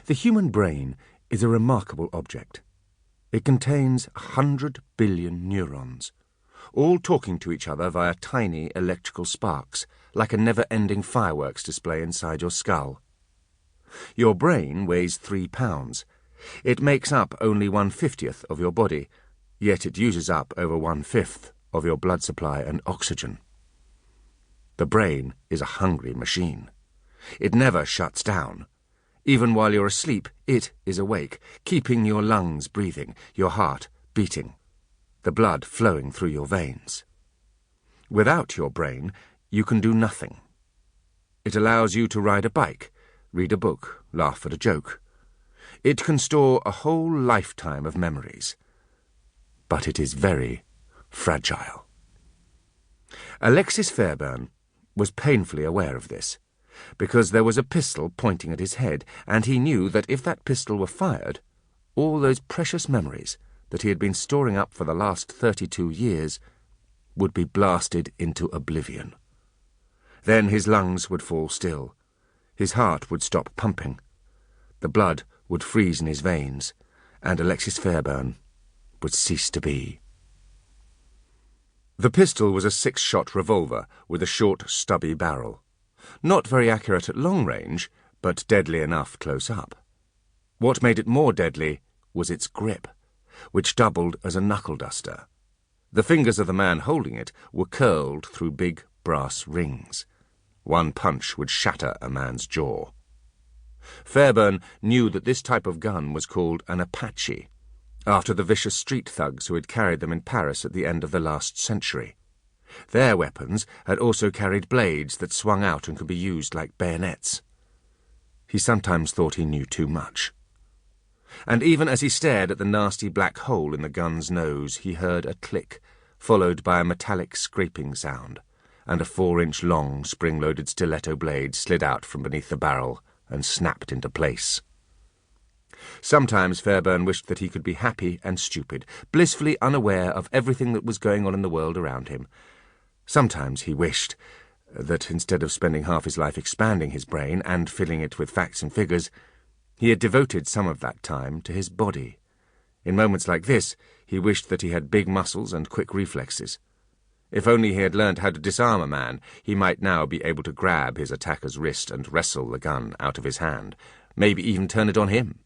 The human brain is a remarkable object. It contains 100 billion neurons, all talking to each other via tiny electrical sparks, like a never-ending fireworks display inside your skull. Your brain weighs 3 pounds. It makes up only 1/50th of your body, yet it uses up over 1/5 of your blood supply and oxygen. The brain is a hungry machine. It never shuts down. Even while you're asleep, it is awake, keeping your lungs breathing, your heart beating, the blood flowing through your veins. Without your brain, you can do nothing. It allows you to ride a bike, read a book, laugh at a joke. It can store a whole lifetime of memories. But it is very fragile. Alexis Fairbairn was painfully aware of this, because there was a pistol pointing at his head, and he knew that if that pistol were fired, all those precious memories that he had been storing up for the last 32 years would be blasted into oblivion. Then his lungs would fall still, his heart would stop pumping, the blood would freeze in his veins, and Alexis Fairbairn would cease to be. The pistol was a 6-shot revolver with a short, stubby barrel. Not very accurate at long range, but deadly enough close up. What made it more deadly was its grip, which doubled as a knuckle duster. The fingers of the man holding it were curled through big brass rings. One punch would shatter a man's jaw. Fairbairn knew that this type of gun was called an Apache, after the vicious street thugs who had carried them in Paris at the end of the last century. Their weapons had also carried blades that swung out and could be used like bayonets. He sometimes thought he knew too much. And even as he stared at the nasty black hole in the gun's nose, he heard a click, followed by a metallic scraping sound, and a 4-inch long spring-loaded stiletto blade slid out from beneath the barrel and snapped into place. Sometimes Fairbairn wished that he could be happy and stupid, blissfully unaware of everything that was going on in the world around him. Sometimes he wished that instead of spending half his life expanding his brain and filling it with facts and figures, he had devoted some of that time to his body. In moments like this, he wished that he had big muscles and quick reflexes. If only he had learned how to disarm a man, he might now be able to grab his attacker's wrist and wrestle the gun out of his hand, maybe even turn it on him.